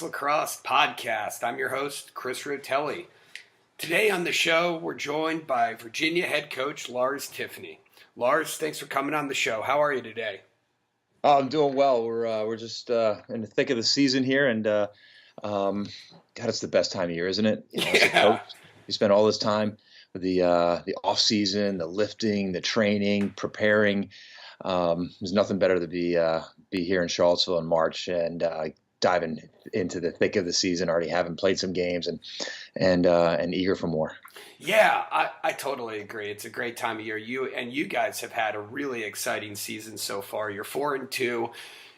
Lacrosse podcast. I'm your host, Chris Rotelli. Today on the show, we're joined by Virginia head coach Lars Tiffany. Lars, thanks for coming on the show. How are you today? Oh, I'm doing well. We're just in the thick of the season here, and God, it's the best time of year, isn't it? As a coach, you spend all this time with the off season, the lifting, the training, preparing. There's nothing better to be here in Charlottesville in March and diving into the thick of the season. Already having played some games and eager for more. Yeah, I totally agree. It's a great time of year. You guys have had a really exciting season so far. You're 4-2.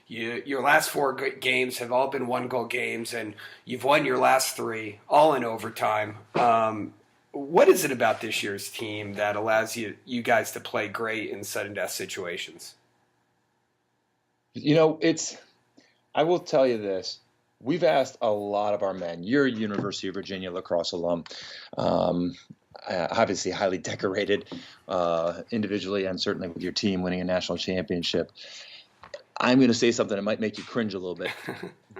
Your last four games have all been 1-goal games, and you've won your last 3, all in overtime. What is it about this year's team that allows you guys to play great in sudden death situations? I will tell you this. We've asked a lot of our men. You're a University of Virginia lacrosse alum, obviously highly decorated individually and certainly with your team winning a national championship. I'm going to say something that might make you cringe a little bit.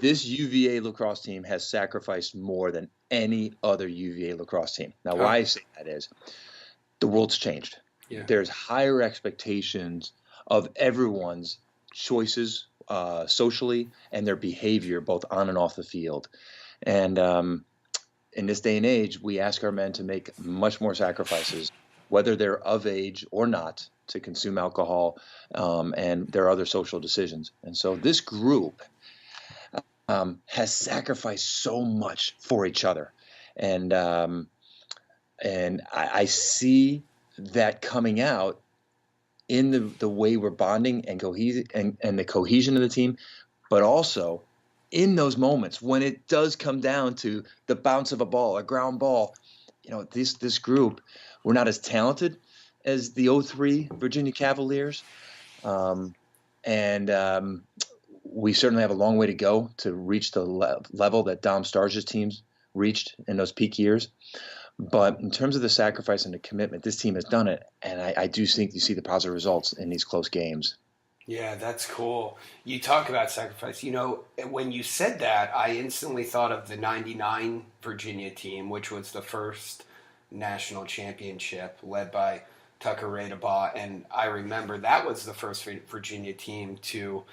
This UVA lacrosse team has sacrificed more than any other UVA lacrosse team. Now, why I say that is the world's changed. Yeah. There's higher expectations of everyone's choices socially and their behavior, both on and off the field. And in this day and age, we ask our men to make much more sacrifices, whether they're of age or not, to consume alcohol and their other social decisions. And so this group has sacrificed so much for each other. And I see that coming out in the way we're bonding and the cohesion of the team, but also in those moments when it does come down to the bounce of a ball, a ground ball. This group, we're not as talented as the 03 Virginia Cavaliers, and we certainly have a long way to go to reach the level that Dom Starsia's teams reached in those peak years. But in terms of the sacrifice and the commitment, this team has done it, and I do think you see the positive results in these close games. Yeah, that's cool. You talk about sacrifice. When you said that, I instantly thought of the 99 Virginia team, which was the first national championship led by Tucker Radabaugh, and I remember that was the first Virginia team to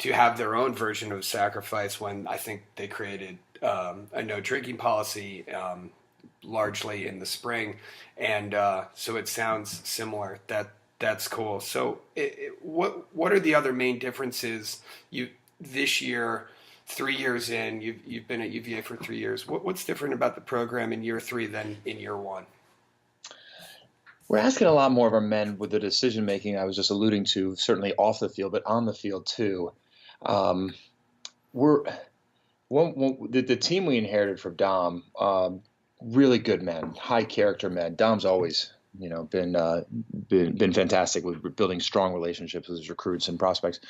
have their own version of sacrifice when I think they created a no drinking policy largely in the spring, and so it sounds similar. That's cool. So what are the other main differences this year, 3 years in? You've been at UVA for 3 years. What's different about the program in year 3 than in year 1? We're asking a lot more of our men with the decision making I was just alluding to, certainly off the field, but on the field too. The team we inherited from Dom, really good men, high character men. Dom's always, been fantastic with building strong relationships with his recruits and prospects.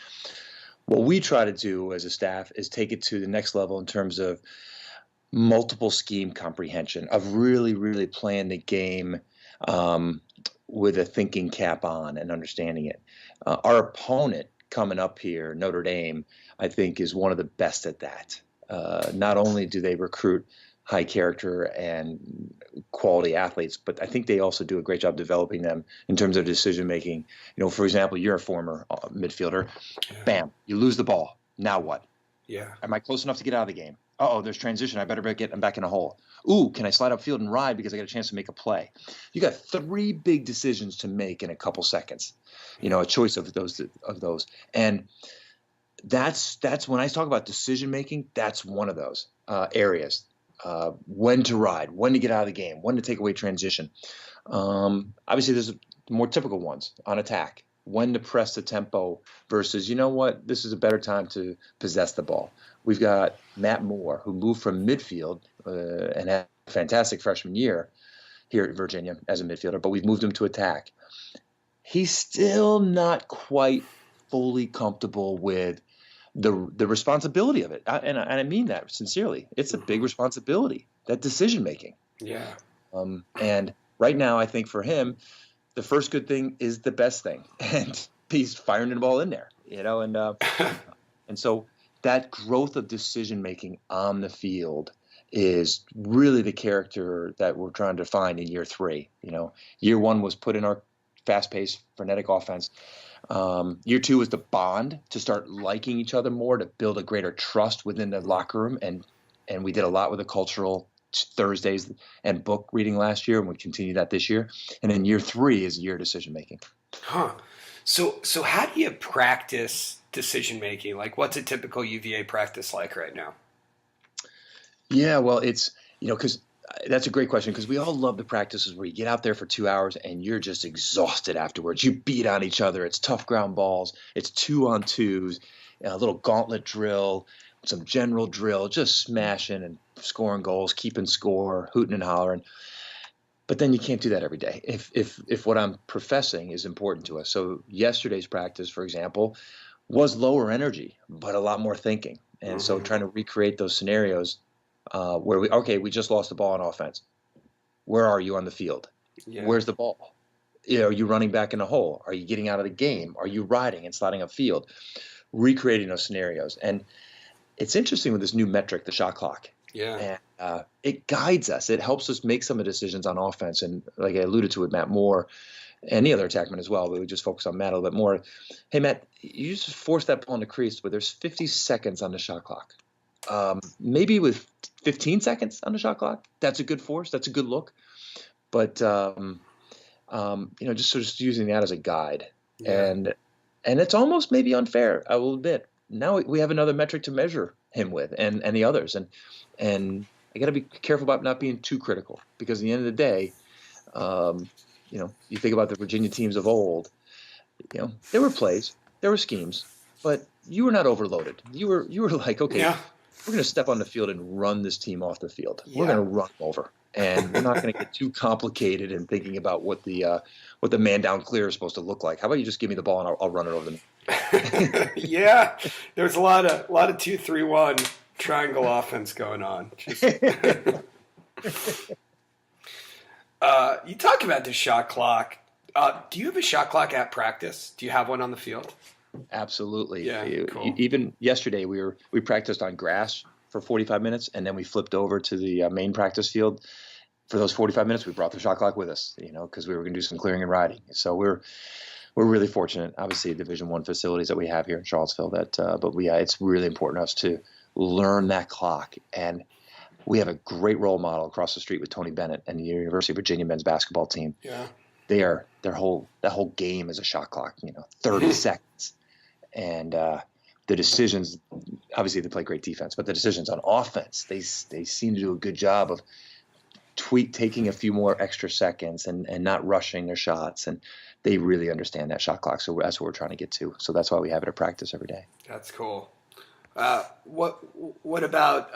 What we try to do as a staff is take it to the next level in terms of multiple scheme comprehension, of really, really playing the game with a thinking cap on and understanding it. Our opponent coming up here, Notre Dame, I think is one of the best at that. Not only do they recruit high character and quality athletes, but I think they also do a great job developing them in terms of decision making. For example, you're a former midfielder. Bam, you lose the ball. Now what? Yeah. Am I close enough to get out of the game? Uh-oh, there's transition. I better get them back in a hole. Ooh, can I slide upfield and ride because I got a chance to make a play? You got 3 big decisions to make in a couple seconds. A choice of those. And that's when I talk about decision making, that's one of those areas. When to ride, when to get out of the game, when to take away transition. Obviously, there's more typical ones on attack. When to press the tempo versus, this is a better time to possess the ball. We've got Matt Moore, who moved from midfield and had a fantastic freshman year here at Virginia as a midfielder, but we've moved him to attack. He's still not quite fully comfortable with the responsibility of it. And I mean that sincerely. It's a big responsibility, that decision making. Yeah. And right now, I think for him, the first good thing is the best thing. And he's firing the ball in there, and so that growth of decision making on the field is really the character that we're trying to find in year 3. Year 1 was put in our fast-paced, frenetic offense. Year 2 was the bond to start liking each other more, to build a greater trust within the locker room, and we did a lot with the cultural Thursdays and book reading last year, and we continue that this year. And then year 3 is year decision making. Huh. So how do you practice decision making? Like, what's a typical UVA practice like right now? Yeah, well, it's because that's a great question, because we all love the practices where you get out there for 2 hours and you're just exhausted afterwards. You beat on each other. It's tough ground balls. It's 2-on-2s, a little gauntlet drill, some general drill, just smashing and scoring goals, keeping score, hooting and hollering. But then you can't do that every day if what I'm professing is important to us. So yesterday's practice, for example, was lower energy, but a lot more thinking. And so trying to recreate those scenarios where we just lost the ball on offense. Where are you on the field? Yeah. Where's the ball? Are you running back in a hole? Are you getting out of the game? Are you riding and sliding upfield? Recreating those scenarios. And it's interesting with this new metric, the shot clock. Yeah. And it guides us. It helps us make some of the decisions on offense. And like I alluded to with Matt Moore and the other attackman as well, but we just focus on Matt a little bit more. Hey, Matt, you just force that ball in the crease, but there's 50 seconds on the shot clock. Maybe with 15 seconds on the shot clock, that's a good force. That's a good look. But, just sort of using that as a guide. Yeah. And it's almost maybe unfair, I will admit. Now we have another metric to measure him with and the others. And I got to be careful about not being too critical, because at the end of the day, you think about the Virginia teams of old, there were plays, there were schemes, but you were not overloaded. You were like, okay, we're going to step on the field and run this team off the field. Yeah. We're going to run them over, and we're not going to get too complicated in thinking about what the man down clear is supposed to look like. How about you just give me the ball and I'll run it over them? Yeah, there's a lot of 2-3-1 triangle offense going on. You talk about the shot clock. Do you have a shot clock at practice? Do you have one on the field? Absolutely. Yeah, cool. Even yesterday, we practiced on grass for 45 minutes, and then we flipped over to the main practice field. For those 45 minutes, we brought the shot clock with us, because we were going to do some clearing and riding. So we're really fortunate, obviously, Division I facilities that we have here in Charlottesville. It's really important to us to learn that clock. And we have a great role model across the street with Tony Bennett and the University of Virginia men's basketball team. Yeah, that whole game is a shot clock. 30 seconds, and the decisions. Obviously, they play great defense, but the decisions on offense, they seem to do a good job of taking a few more extra seconds and not rushing their shots, and they really understand that shot clock. So that's what we're trying to get to. So that's why we have it at practice every day. That's cool. What about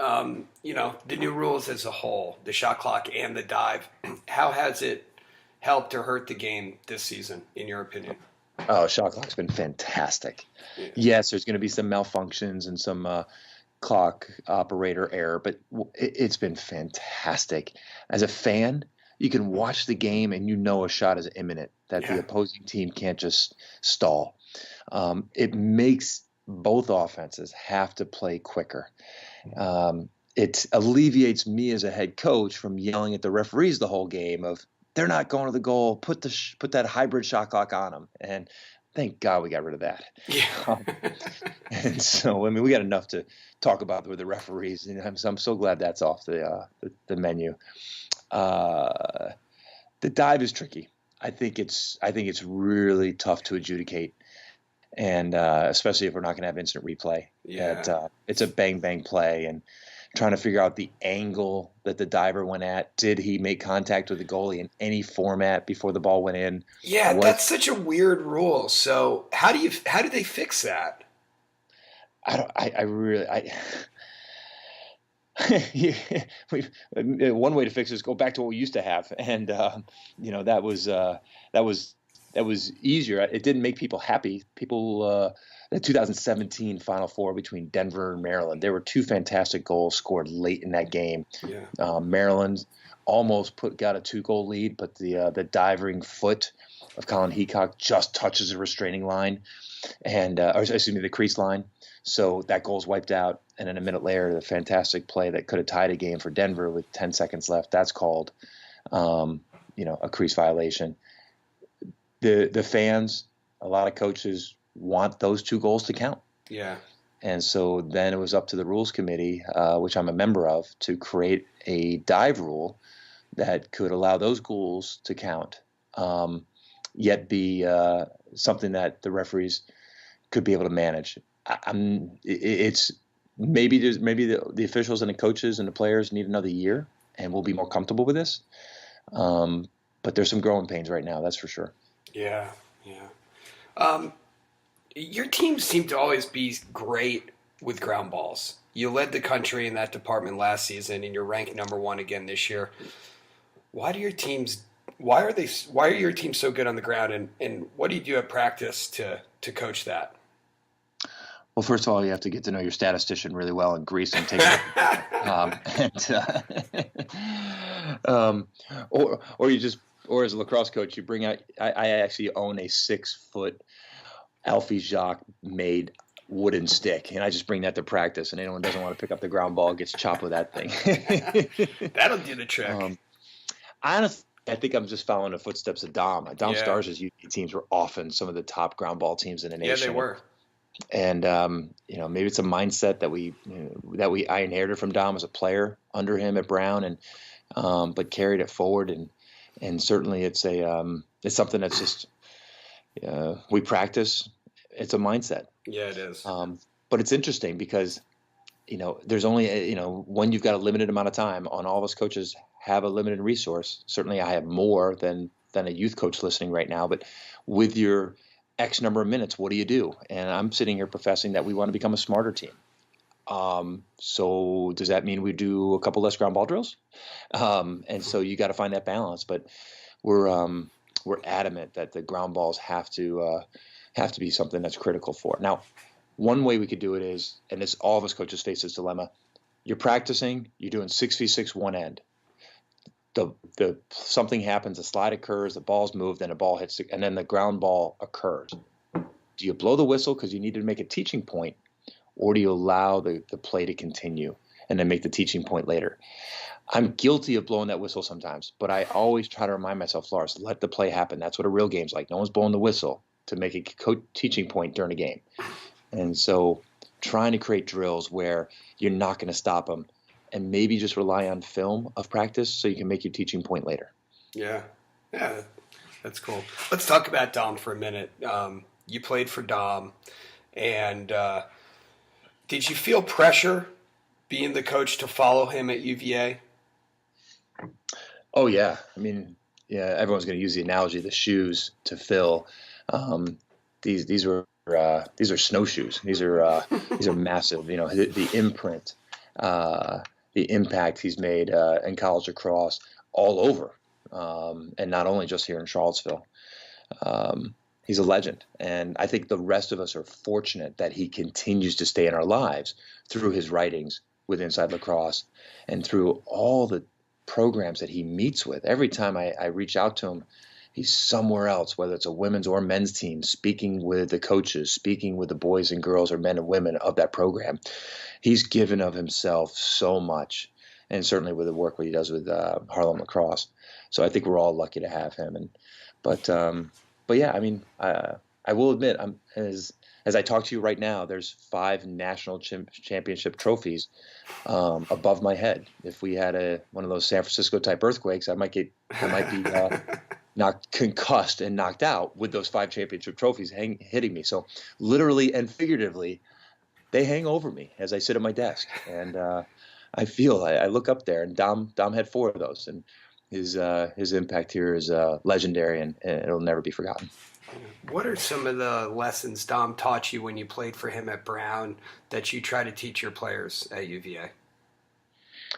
the new rules as a whole, the shot clock and the dive? How has it helped or hurt the game this season, in your opinion? Oh, shot clock's been fantastic. Yeah. Yes, there's going to be some malfunctions and some clock operator error, but it's been fantastic. As a fan, you can watch the game and a shot is imminent, that the opposing team can't just stall. It makes both offenses have to play quicker. It alleviates me as a head coach from yelling at the referees the whole game of, they're not going to the goal, put that hybrid shot clock on them. And thank God we got rid of that. Yeah. And so, we got enough to talk about with the referees, and I'm so glad that's off the menu. The dive is tricky. I think it's really tough to adjudicate, and especially if we're not going to have instant replay. Yeah. It's a bang play, and trying to figure out the angle that the diver went at. Did he make contact with the goalie in any format before the ball went in? Yeah, that's such a weird rule. So how do they fix that? One way to fix it is go back to what we used to have, and that was easier. It didn't make people happy. The 2017 Final Four between Denver and Maryland, there were two fantastic goals scored late in that game. Yeah. Maryland almost got a 2-goal lead, but the diving foot of Colin Heacock just touches the restraining line, the crease line. So that goal's wiped out, and then a minute later, the fantastic play that could have tied a game for Denver with 10 seconds left, that's called, a crease violation. The fans, a lot of coaches want those 2 goals to count. Yeah. And so then it was up to the rules committee, which I'm a member of, to create a dive rule that could allow those goals to count, yet be something that the referees could be able to manage. It's maybe the officials and the coaches and the players need another year, and we'll be more comfortable with this. But there's some growing pains right now, that's for sure. Yeah. Your team seemed to always be great with ground balls. You led the country in that department last season, and you're ranked number 1 again this year. Why are your teams so good on the ground, and what do you do at practice to coach that? Well, first of all, you have to get to know your statistician really well and grease and take or as a lacrosse coach, you bring out. I actually own a 6-foot Alfie Jacques made wooden stick, and I just bring that to practice. And anyone who doesn't want to pick up the ground ball gets chopped with that thing. That'll do the trick. Honestly, I think I'm just following the footsteps of Dom. Starsia's UT teams were often some of the top ground ball teams in the nation. Yeah, they were. And maybe it's a mindset that I inherited from Dom as a player under him at Brown, and but carried it forward, and certainly it's something that's just we practice. It's a mindset. Yeah, it is. But it's interesting because there's only when you've got a limited amount of time. On all of us coaches have a limited resource. Certainly, I have more than a youth coach listening right now. But with your X number of minutes, what do you do? And I'm sitting here professing that we want to become a smarter team. So does that mean we do a couple less ground ball drills? And so you got to find that balance. But we're adamant that the ground balls have to be something that's critical for it. Now, one way we could do it is, and this all of us coaches face this dilemma: you're practicing, you're doing 6v6 one end. Something happens, a slide occurs, the ball's moved, and a ball hits, and then the ground ball occurs. Do you blow the whistle because you need to make a teaching point, or do you allow the play to continue and then make the teaching point later? I'm guilty of blowing that whistle sometimes, but I always try to remind myself, Lars, let the play happen. That's what a real game's like. No one's blowing the whistle to make a teaching point during a game. And so trying to create drills where you're not going to stop them, and maybe just rely on film of practice so you can make your teaching point later. Yeah, that's cool. Let's talk about Dom for a minute. You played for Dom, and did you feel pressure being the coach to follow him at UVA? Oh, yeah. I mean, yeah, everyone's going to use the analogy of the shoes to fill. These are snowshoes. These are massive. The imprint, the impact he's made in college lacrosse all over, and not only just here in Charlottesville. He's a legend, and I think the rest of us are fortunate that he continues to stay in our lives through his writings with Inside Lacrosse and through all the programs that he meets with. Every time I reach out to him, he's somewhere else, whether it's a women's or men's team, speaking with the coaches, speaking with the boys and girls or men and women of that program. He's given of himself so much, and certainly with the work that he does with Harlem Lacrosse. So I think we're all lucky to have him. But yeah, I mean, I will admit, as I talk to you right now, there's 5 national championship trophies above my head. If we had one of those San Francisco type earthquakes, I might be concussed and knocked out with those 5 championship trophies hitting me. So literally and figuratively, they hang over me as I sit at my desk. And I look up there, and Dom had 4 of those, and his impact here is legendary, and it'll never be forgotten. What are some of the lessons Dom taught you when you played for him at Brown that you try to teach your players at UVA?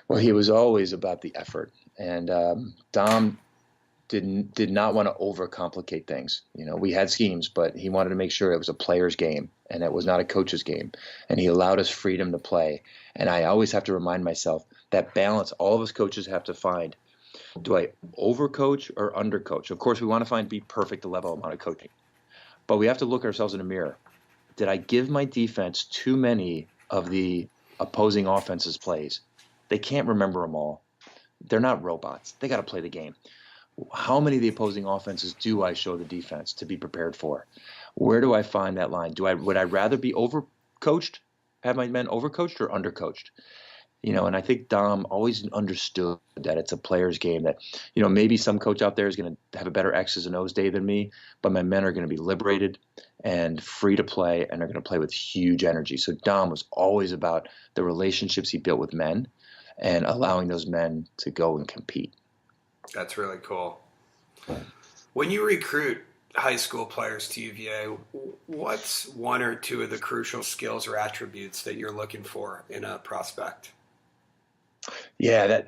Well, he was always about the effort, and Dom did not want to overcomplicate things. We had schemes, but he wanted to make sure it was a player's game and it was not a coach's game. And he allowed us freedom to play. And I always have to remind myself that balance all of us coaches have to find. Do I overcoach or undercoach? Of course, we want to be perfect the level amount of coaching, but we have to look ourselves in the mirror did I give my defense too many of the opposing offense's plays? They can't remember them all. They're not robots. They got to play the game. How many of the opposing offenses do I show the defense to be prepared for? Where do I find that line? Would I rather be overcoached, have my men overcoached or undercoached? And I think Dom always understood that it's a player's game, that, maybe some coach out there is going to have a better X's and O's day than me, but my men are going to be liberated and free to play, and are going to play with huge energy. So Dom was always about the relationships he built with men and allowing those men to go and compete. That's really cool. When you recruit high school players to UVA, what's one or two of the crucial skills or attributes that you're looking for in a prospect? Yeah,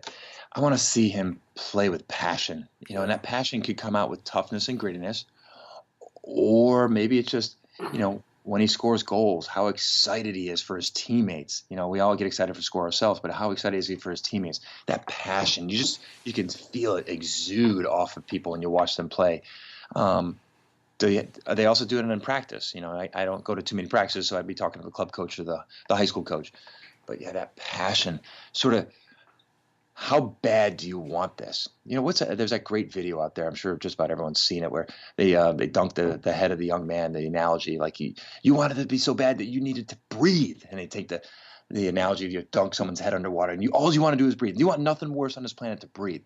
I want to see him play with passion, and that passion could come out with toughness and grittiness, or maybe it's just, when he scores goals, how excited he is for his teammates. We all get excited for score ourselves, but how excited is he for his teammates? That passion, you can feel it exude off of people when you watch them play. They also do it in practice. I don't go to too many practices, so I'd be talking to the club coach or the high school coach. But yeah, that passion, sort of, how bad do you want this? There's that great video out there. I'm sure just about everyone's seen it, where they dunk the head of the young man. The analogy, like you wanted it to be so bad that you needed to breathe, and they take the analogy of you dunk someone's head underwater, and all you want to do is breathe. You want nothing worse on this planet to breathe.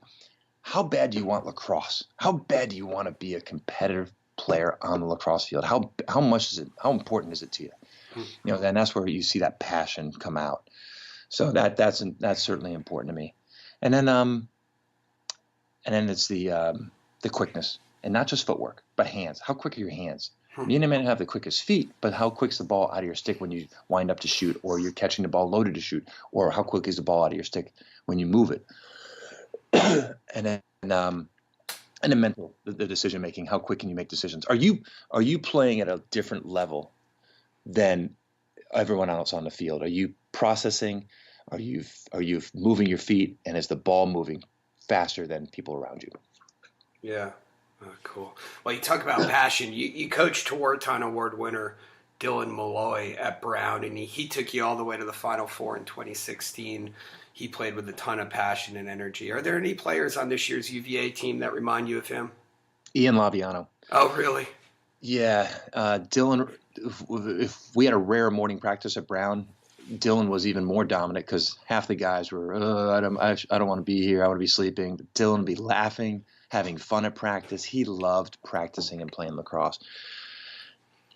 How bad do you want lacrosse? How bad do you want to be a competitive player on the lacrosse field? How important is it to you? And that's where you see that passion come out. So that's certainly important to me. And then it's the quickness, and not just footwork, but hands. How quick are your hands? You may not have the quickest feet, but how quick's the ball out of your stick when you wind up to shoot, or you're catching the ball loaded to shoot, or how quick is the ball out of your stick when you move it? And then mental, the decision making. How quick can you make decisions? Are you playing at a different level than everyone else on the field? Are you processing? Are you moving your feet, and is the ball moving faster than people around you? Yeah. Oh, cool. Well, you talk about passion. You coached Tewaaraton Award winner Dillon Malloy at Brown, and he took you all the way to the Final Four in 2016. He played with a ton of passion and energy. Are there any players on this year's UVA team that remind you of him? Ian Laviano. Oh, really? Yeah. Dillon, if we had a rare morning practice at Brown, Dillon was even more dominant, because half the guys were, I don't want to be here. I want to be sleeping. But Dillon would be laughing, having fun at practice. He loved practicing and playing lacrosse.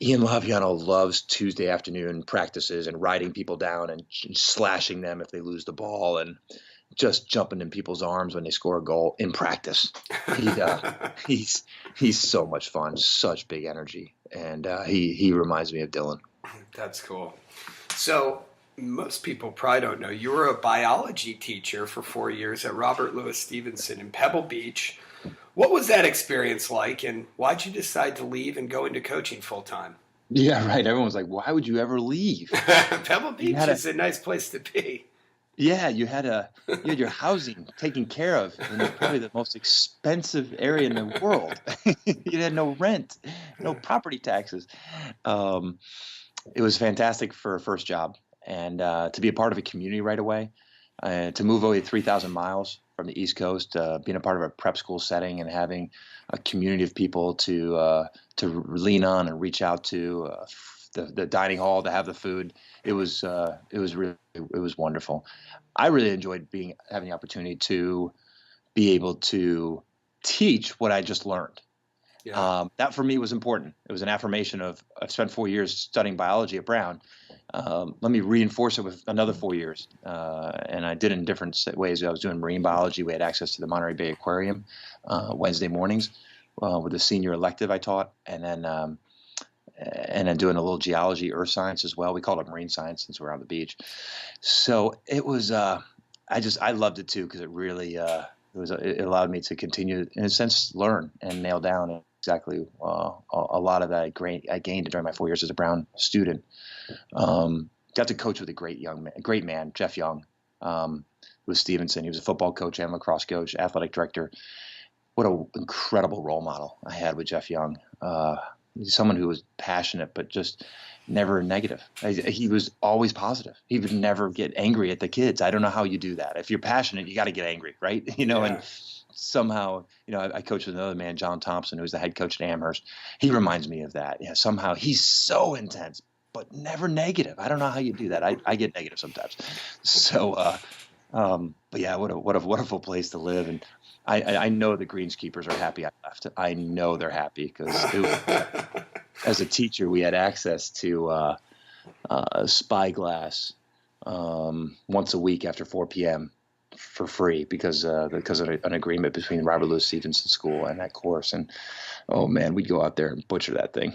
Ian Laviano loves Tuesday afternoon practices and riding people down and slashing them if they lose the ball, and just jumping in people's arms when they score a goal in practice. He's so much fun, such big energy, and he reminds me of Dillon. That's cool. So most people probably don't know, you were a biology teacher for 4 years at Robert Louis Stevenson in Pebble Beach. What was that experience like, and why'd you decide to leave and go into coaching full time? Yeah, right. Everyone's like, why would you ever leave? Pebble Beach is a nice place to be. Yeah, you had your housing taken care of in probably the most expensive area in the world. You had no rent, no property taxes. It was fantastic for a first job, and to be a part of a community right away, to move away 3,000 miles from the East Coast, being a part of a prep school setting and having a community of people to lean on and reach out to, the dining hall to have the food. It was wonderful. I really enjoyed having the opportunity to be able to teach what I just learned. Yeah. That for me was important. It was an affirmation of, I've spent 4 years studying biology at Brown. Let me reinforce it with another 4 years. And I did it in different ways. I was doing marine biology. We had access to the Monterey Bay Aquarium Wednesday mornings with the senior elective I taught. And then doing a little geology, earth science as well. We called it marine science since we're on the beach. So it was, I loved it too, because it really, it allowed me to continue, in a sense, learn and nail down exactly a lot of that I gained during my 4 years as a Brown student. Got to coach with a great man, Jeff Young, with Stevenson. He was a football coach and lacrosse coach, athletic director. What an incredible role model I had with Jeff Young. He's someone who was passionate, but just never negative. He was always positive. He would never get angry at the kids. I don't know how you do that. If you're passionate, you got to get angry, right? And somehow, I coached with another man, John Thompson, who's the head coach at Amherst. He reminds me of that. Yeah, somehow he's so intense, but never negative. I don't know how you do that. I get negative sometimes. So, but yeah, what a wonderful place to live. And I know the greenskeepers are happy I left. I know they're happy because as a teacher, we had access to Spyglass once a week after 4 p.m. for free because of an agreement between Robert Louis Stevenson School and that course. And oh man, we'd go out there and butcher that thing.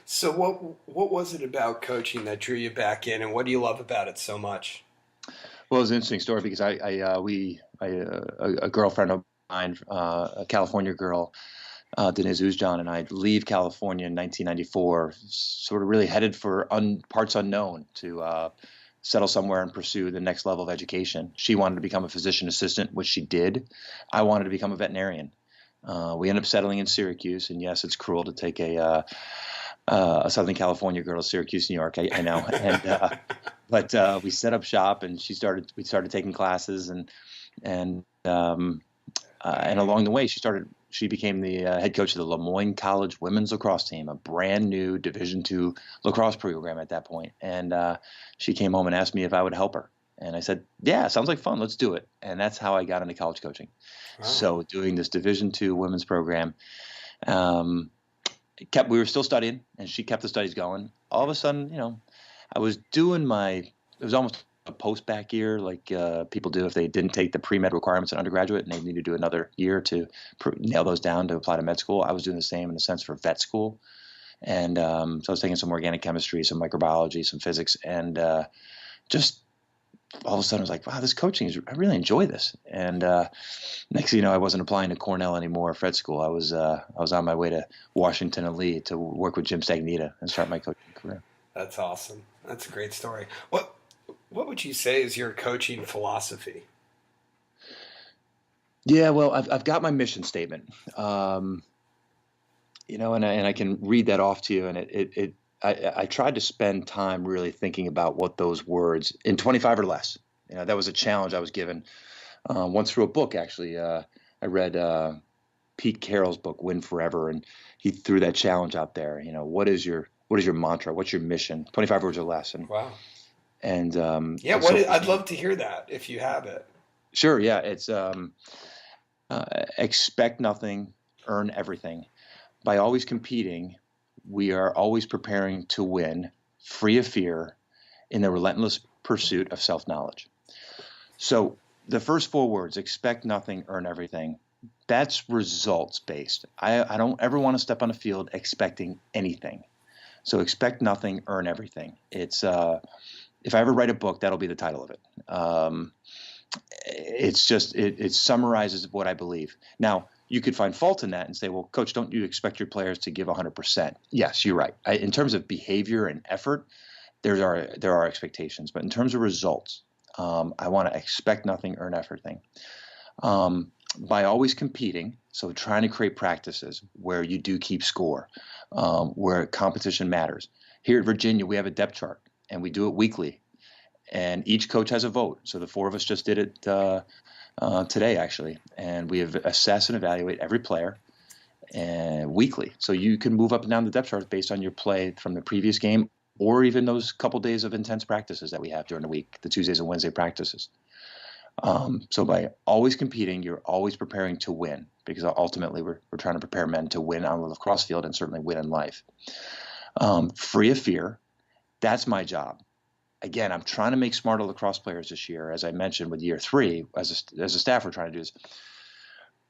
So what was it about coaching that drew you back in, and what do you love about it so much? Well, it's an interesting story because a girlfriend of mine, a California girl, Denise Uzjan, and I leave California in 1994, sort of really headed for parts unknown to settle somewhere and pursue the next level of education. She wanted to become a physician assistant, which she did. I wanted to become a veterinarian. We ended up settling in Syracuse, and yes, it's cruel to take a Southern California girl to Syracuse, New York. I know, and but we set up shop, and we started taking classes, and along the way, she became the head coach of the Lemoyne College women's lacrosse team, a brand new Division II lacrosse program at that point. And she came home and asked me if I would help her. And I said, yeah, sounds like fun. Let's do it. And that's how I got into college coaching. Wow. So doing this Division II women's program, we were still studying, and she kept the studies going. All of a sudden, I was doing it was almost a post-bac year like people do if they didn't take the pre-med requirements in undergraduate and they need to do another year to nail those down to apply to med school. I was doing the same in a sense for vet school. And so I was taking some organic chemistry, some microbiology, some physics, and just all of a sudden I was like, wow, this coaching I really enjoy this. And next thing you know, I wasn't applying to Cornell anymore, Fred school. I was on my way to Washington and Lee to work with Jim Stagnita and start my coaching career. That's awesome. That's a great story. What would you say is your coaching philosophy? Yeah, well, I've got my mission statement, and I can read that off to you. And I tried to spend time really thinking about what those words in 25 or less. That was a challenge I was given once through a book. Actually, I read Pete Carroll's book, Win Forever, and he threw that challenge out there. What is your mantra? What's your mission? 25 words or less. And wow. And I'd love to hear that if you have it. Sure, yeah. It's expect nothing, earn everything. By always competing, we are always preparing to win, free of fear, in the relentless pursuit of self-knowledge. So the first 4 words, expect nothing, earn everything, that's results-based. I don't ever want to step on a field expecting anything. So expect nothing, earn everything. It's if I ever write a book, that'll be the title of it. It's just, it summarizes what I believe. Now, you could find fault in that and say, well, coach, don't you expect your players to give 100%? Yes, you're right. In terms of behavior and effort, there are expectations. But in terms of results, I want to expect nothing, earn everything. By always competing, so trying to create practices where you do keep score, where competition matters. Here at Virginia, we have a depth chart, and we do it weekly. And each coach has a vote. So the 4 of us just did it today, actually. And we have assess and evaluate every player weekly. So you can move up and down the depth chart based on your play from the previous game or even those couple days of intense practices that we have during the week, the Tuesdays and Wednesday practices. So by always competing, you're always preparing to win, because ultimately we're trying to prepare men to win on the lacrosse field and certainly win in life. Free of fear, that's my job. Again, I'm trying to make smarter lacrosse players this year, as I mentioned with year 3. As a staff, we're trying to do this.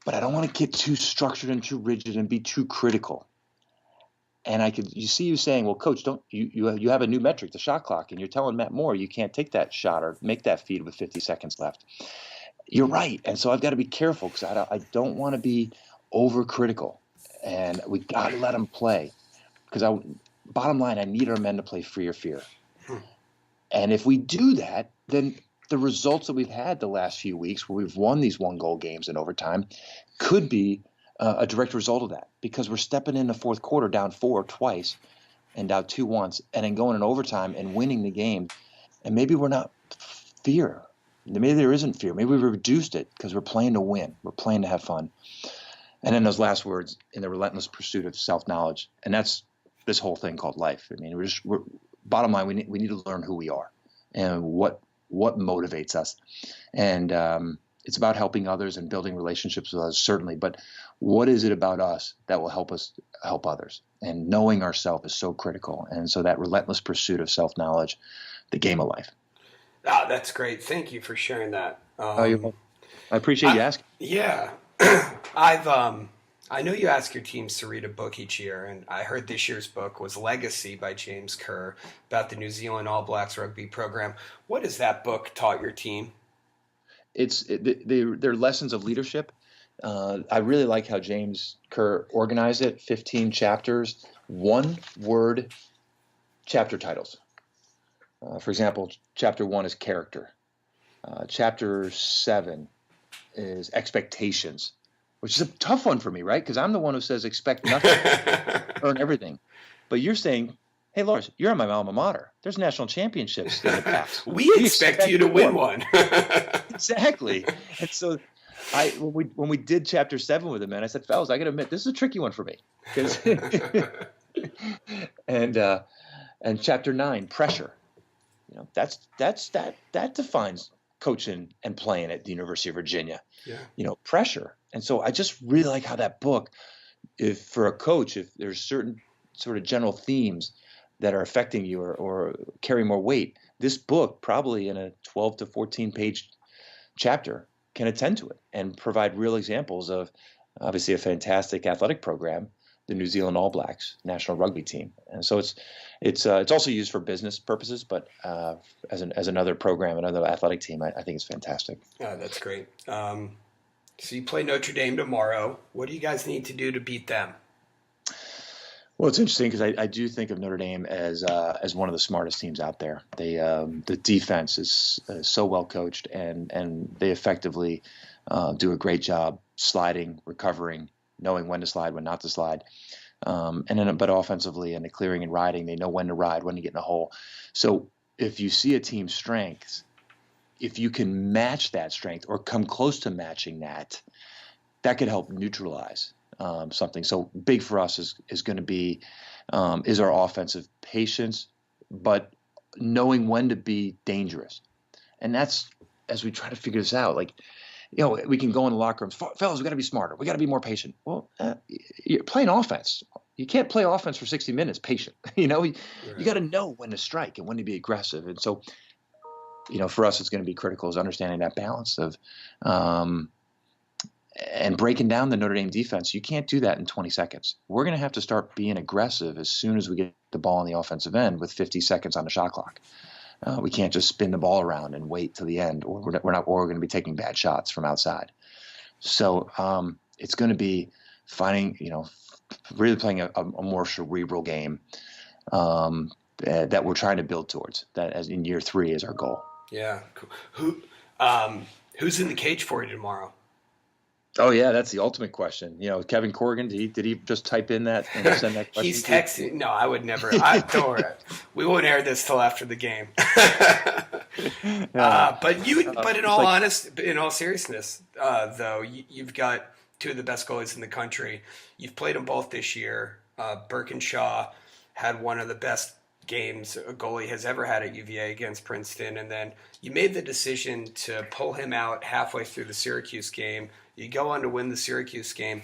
But I don't want to get too structured and too rigid and be too critical. And you see you saying, well, coach, don't you have a new metric, the shot clock, and you're telling Matt Moore you can't take that shot or make that feed with 50 seconds left. You're right. And so I've got to be careful, because I don't want to be overcritical. And we got to let them play, because bottom line, I need our men to play free of fear. And if we do that, then the results that we've had the last few weeks, where we've won these 1-goal games in overtime, could be a direct result of that, because we're stepping in the fourth quarter down 4 twice and down 2 once, and then going in overtime and winning the game. And maybe we're not fear. Maybe there isn't fear. Maybe we reduced it because we're playing to win. We're playing to have fun. And then those last words, in the relentless pursuit of self-knowledge. And that's this whole thing called life. I mean, we're bottom line, we need to learn who we are and what motivates us. And it's about helping others and building relationships with others, certainly. But what is it about us that will help us help others? And knowing ourselves is so critical. And so that relentless pursuit of self-knowledge, the game of life. Oh, that's great. Thank you for sharing that. I appreciate you asking. Yeah. I know you ask your teams to read a book each year, and I heard this year's book was Legacy by James Kerr about the New Zealand All Blacks rugby program. What has that book taught your team? They're lessons of leadership. I really like how James Kerr organized it, 15 chapters, one-word chapter titles. For example, chapter 1 is character. Chapter 7 is expectations, which is a tough one for me, right? Because I'm the one who says expect nothing, earn everything. But you're saying, hey, Lars, you're on my alma mater. There's national championships in the past. We expect you to win one. Exactly. And so when we did chapter 7 with him, man, I said, fellas, I got to admit, this is a tricky one for me. And chapter 9, pressure. That defines coaching and playing at the University of Virginia. Yeah. Pressure. And so I just really like how that book, if for a coach, if there's certain sort of general themes that are affecting you or carry more weight, this book, probably in a 12 to 14 page chapter, can attend to it and provide real examples of obviously a fantastic athletic program, the New Zealand All Blacks national rugby team. And so it's also used for business purposes, but as another program, another athletic team, I think it's fantastic. Yeah, that's great. So you play Notre Dame tomorrow. What do you guys need to do to beat them? Well, it's interesting because I do think of Notre Dame as one of the smartest teams out there. The defense is so well coached, and they effectively do a great job sliding, recovering, knowing when to slide, when not to slide. But offensively and the clearing and riding, they know when to ride, when to get in a hole. So if you see a team's strengths, if you can match that strength or come close to matching that could help neutralize something. So big for us is going to be is our offensive patience, but knowing when to be dangerous. And that's, as we try to figure this out, like, we can go in the locker rooms, fellas, we got to be smarter. We got to be more patient. Well, you're playing offense. You can't play offense for 60 minutes patient. You got to know when to strike and when to be aggressive. And so, for us, it's going to be critical is understanding that balance of and breaking down the Notre Dame defense. You can't do that in 20 seconds. We're going to have to start being aggressive as soon as we get the ball on the offensive end with 50 seconds on the shot clock. We can't just spin the ball around and wait till the end, or we're going to be taking bad shots from outside. So it's going to be finding, really playing a more cerebral game that we're trying to build towards. That as in year 3 is our goal. Yeah. Cool. Who's in the cage for you tomorrow? Oh yeah, that's the ultimate question. Kevin Corrigan, did he just type in that and send that question? He's texting. No, I would never. Don't worry. We won't air this till after the game. But in all seriousness, though, you've got 2 of the best goalies in the country. You've played them both this year. Birkinshaw had one of the best games a goalie has ever had at UVA against Princeton, and then you made the decision to pull him out halfway through the Syracuse game. You go on to win the Syracuse game.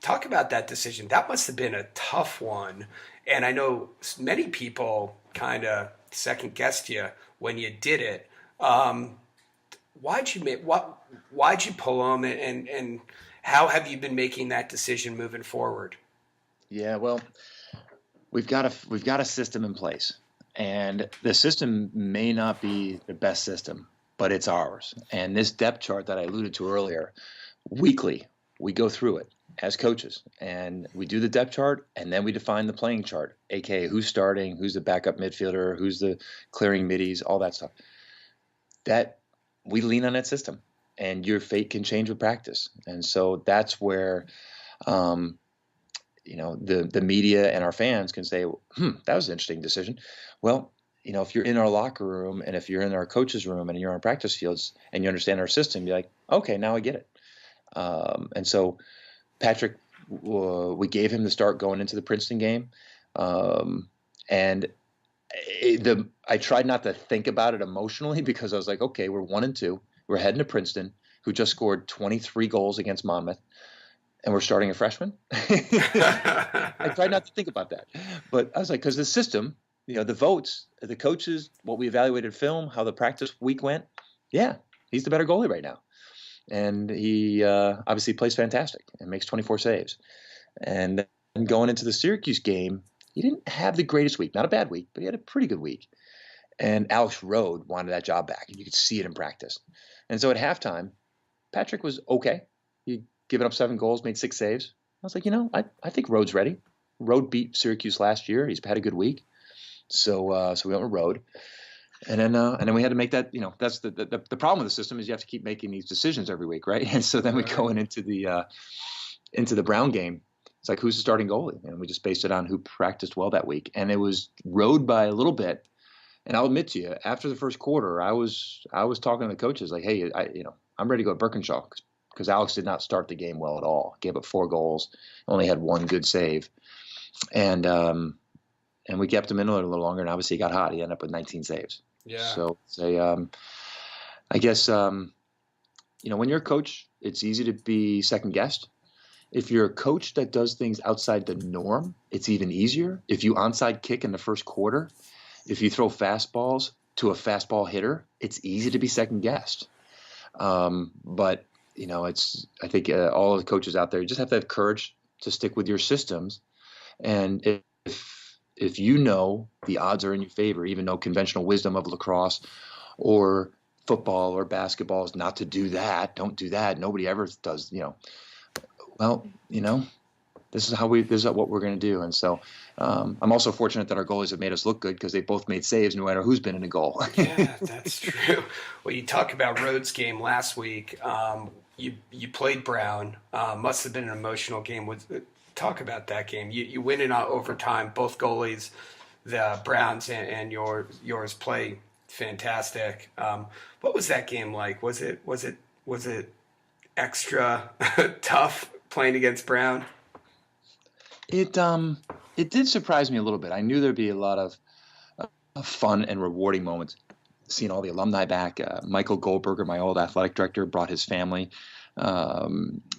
Talk about that decision. That must have been a tough one. And I know many people kind of second-guessed you when you did it. Why'd you pull him, and how have you been making that decision moving forward? Yeah, well, we've got a system in place. And the system may not be the best system, but it's ours. And this depth chart that I alluded to earlier, weekly, we go through it as coaches, and we do the depth chart, and then we define the playing chart, aka who's starting, who's the backup midfielder, who's the clearing middies, all that stuff. That we lean on that system, and your fate can change with practice. And so that's where The media and our fans can say, that was an interesting decision. Well, if you're in our locker room and if you're in our coach's room and you're on practice fields and you understand our system, you're like, okay, now I get it. And so Patrick, we gave him the start going into the Princeton game. And I tried not to think about it emotionally because I was like, okay, we're 1-2. We're heading to Princeton, who just scored 23 goals against Monmouth, and we're starting a freshman. I tried not to think about that, but I was like, because the system, the votes, the coaches, what we evaluated film, how the practice week went. Yeah, he's the better goalie right now. And he obviously plays fantastic and makes 24 saves. And then going into the Syracuse game, he didn't have the greatest week. Not a bad week, but he had a pretty good week. And Alex Rode wanted that job back, and you could see it in practice. And so at halftime, Patrick was okay. He'd given up 7 goals, made 6 saves. I was like, I think Rode's ready. Rode beat Syracuse last year. He's had a good week. So we went with Rode. And then we had to make that, that's the problem with the system is you have to keep making these decisions every week, right? And so then we go into the Brown game. It's like, who's the starting goalie? And we just based it on who practiced well that week. And it was Rode by a little bit. And I'll admit to you, after the first quarter, I was talking to the coaches like, hey, I'm ready to go to Birkinshaw because Alex did not start the game well at all. Gave up 4 goals, only had 1 good save. And we kept him in a little longer, and obviously he got hot. He ended up with 19 saves. Yeah. So I guess, when you're a coach, it's easy to be second guessed. If you're a coach that does things outside the norm, it's even easier. If you onside kick in the first quarter, if you throw fastballs to a fastball hitter, it's easy to be second guessed. But I think all of the coaches out there, you just have to have courage to stick with your systems. And if the odds are in your favor, even though conventional wisdom of lacrosse or football or basketball is not to do that, don't do that. Nobody ever does, well, this is what we're going to do. And so I'm also fortunate that our goalies have made us look good because they both made saves no matter who's been in a goal. Yeah, that's true. Well, you talk about Rhodes' game last week. You played Brown. Must have been an emotional game. Talk about that game. You win in overtime. Both goalies, the Browns and yours, play fantastic. What was that game like? Was it extra tough playing against Brown? It did surprise me a little bit. I knew there'd be a lot of fun and rewarding moments. Seeing all the alumni back. Michael Goldberger, my old athletic director, brought his family.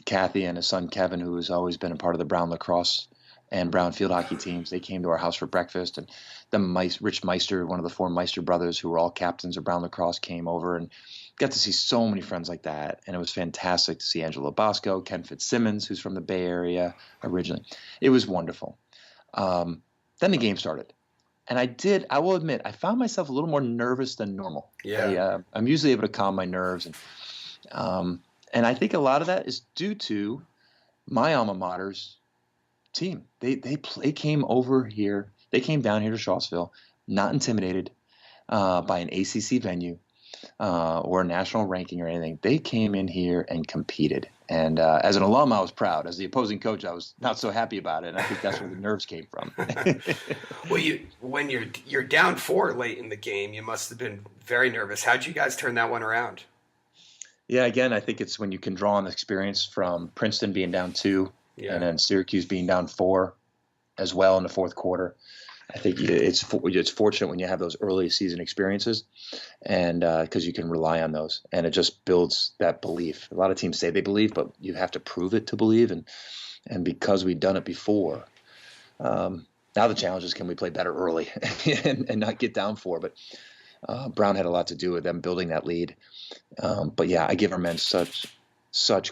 Kathy and his son Kevin, who has always been a part of the Brown lacrosse and Brown field hockey teams, they came to our house for breakfast. And then Rich Meister, one of the 4 Meister brothers, who were all captains of Brown lacrosse, came over and got to see so many friends like that. And it was fantastic to see Angelo Bosco, Ken Fitzsimmons, who's from the Bay Area originally. It was wonderful. Then the game started. And I will admit, I found myself a little more nervous than normal. Yeah. I'm usually able to calm my nerves. And I think a lot of that is due to my alma mater's team. They came over here. They came down here to Charlottesville, not intimidated by an ACC venue or a national ranking or anything. They came in here and competed. And as an alum, I was proud. As the opposing coach, I was not so happy about it. And I think that's where the nerves came from. Well, when you're down 4 late in the game, you must have been very nervous. How'd you guys turn that one around? Yeah, again, I think it's when you can draw on the experience from Princeton being down 2 and then Syracuse being down 4 as well in the fourth quarter. I think it's fortunate when you have those early season experiences, and because you can rely on those, and it just builds that belief. A lot of teams say they believe, but you have to prove it to believe, and because we've done it before, now the challenge is, can we play better early and not get down 4? But Brown had a lot to do with them building that lead. But yeah, I give our men such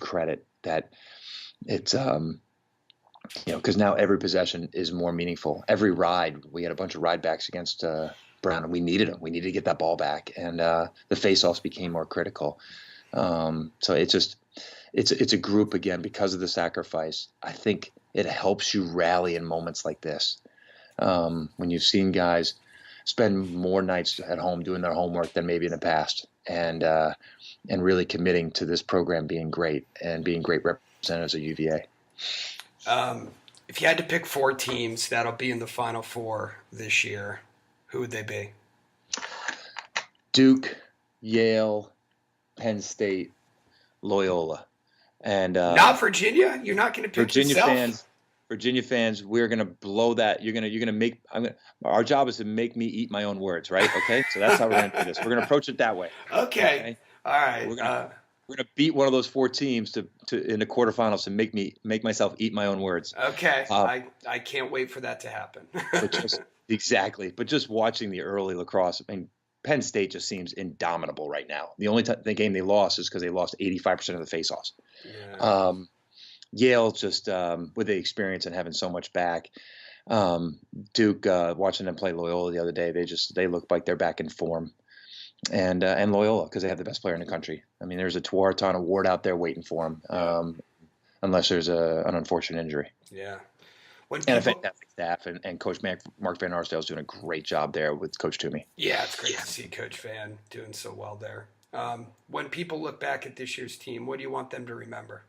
credit that it's because now every possession is more meaningful. Every ride, we had a bunch of ride backs against Brown, and we needed them. We needed to get that ball back, and the face-offs became more critical. So it's a group again because of the sacrifice. I think it helps you rally in moments like this when you've seen guys spend more nights at home doing their homework than maybe in the past, and really committing to this program being great and being great representatives of UVA. If you had to pick 4 teams that'll be in the Final Four this year, who would they be? Duke, Yale, Penn State, Loyola. And not Virginia? You're not going to pick Virginia yourself? Virginia fans, we're going to blow that. You're going to make our job is to make me eat my own words, right? Okay? So that's how we're going to do this. We're going to approach it that way. Okay. All right. We're going to beat one of those 4 teams to in the quarterfinals to make myself eat my own words. Okay. I can't wait for that to happen. Exactly. But just watching the early lacrosse, I mean, Penn State just seems indomitable right now. The only the game they lost is because they lost 85% of the faceoffs. Yeah. Yale just with the experience and having so much back. Duke, watching them play Loyola the other day, they look like they're back in form. And Loyola, because they have the best player in the country. I mean, there's a Tuaraton award out there waiting for him, unless there's an unfortunate injury. Yeah. And a fantastic staff, and Coach Mark Van Arsdale is doing a great job there with Coach Toomey. Yeah, it's great to see Coach Van doing so well there. When people look back at this year's team, what do you want them to remember?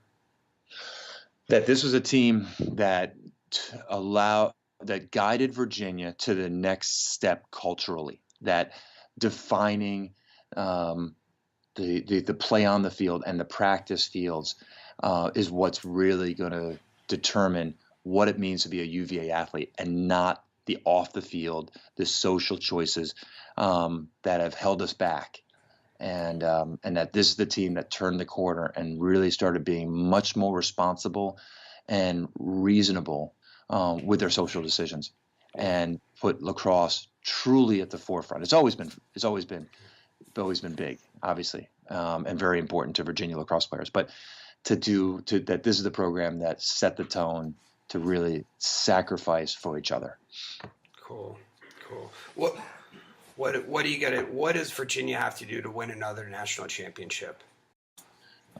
That this was a team that guided Virginia to the next step culturally, that defining the play on the field and the practice fields is what's really going to determine what it means to be a UVA athlete, and not the off the field, the social choices that have held us back. And that this is the team that turned the corner and really started being much more responsible and reasonable with their social decisions, and put lacrosse truly at the forefront. It's always been big, obviously, and very important to Virginia lacrosse players. But that this is the program that set the tone to really sacrifice for each other. Cool. What do you get at? What does Virginia have to do to win another national championship?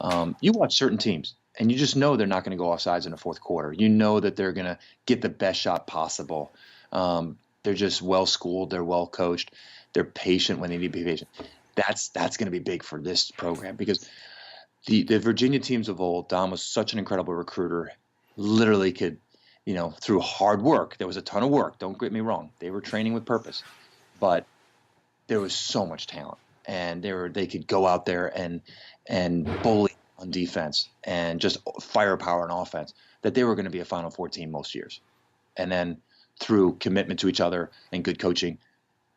You watch certain teams, and you just know they're not going to go offsides in the fourth quarter. You know that they're going to get the best shot possible. They're just well schooled. They're well coached. They're patient when they need to be patient. That's going to be big for this program, because the Virginia teams of old, Don was such an incredible recruiter. Literally could, through hard work. There was a ton of work. Don't get me wrong. They were training with purpose, but there was so much talent, and they could go out there and bully on defense and just firepower on offense, that they were going to be a Final Four team most years. And then through commitment to each other and good coaching,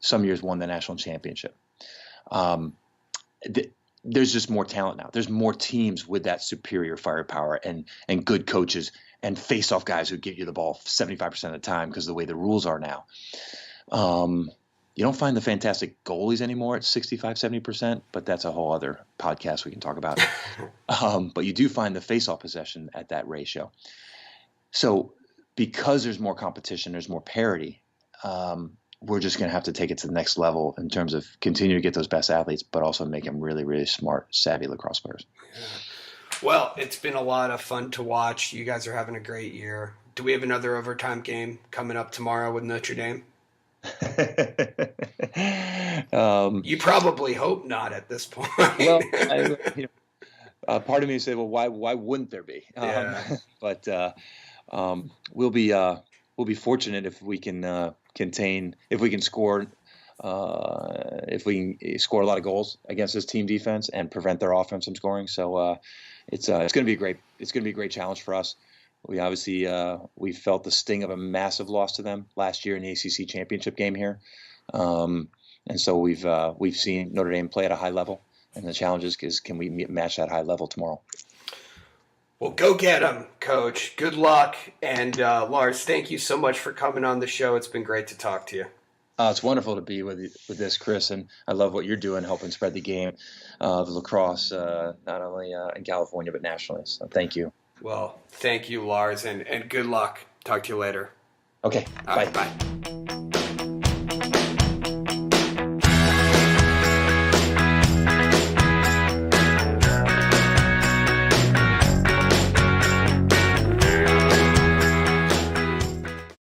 some years won the national championship. There's just more talent now. There's more teams with that superior firepower and good coaches and face-off guys who get you the ball 75% of the time because of the way the rules are now. You don't find the fantastic goalies anymore at 65, 70%, but that's a whole other podcast we can talk about. But you do find the face-off possession at that ratio. So because there's more competition, there's more parity, we're just going to have to take it to the next level in terms of continue to get those best athletes, but also make them really, really smart, savvy lacrosse players. Yeah. Well, it's been a lot of fun to watch. You guys are having a great year. Do we have another overtime game coming up tomorrow with Notre Dame? You probably hope not at this point. Well, part of me say, well, why wouldn't there be? Yeah. But we'll be fortunate if we can score a lot of goals against this team defense and prevent their offense from scoring. So it's going to be a great challenge for us. We obviously we felt the sting of a massive loss to them last year in the ACC championship game here, and so we've seen Notre Dame play at a high level, and the challenge is can we match that high level tomorrow? Well, go get them, Coach. Good luck, and Lars, thank you so much for coming on the show. It's been great to talk to you. It's wonderful to be with this, Chris, and I love what you're doing, helping spread the game of lacrosse, not only in California but nationally. So thank you. Well, thank you, Lars, and good luck. Talk to you later. Okay, All bye. right, bye.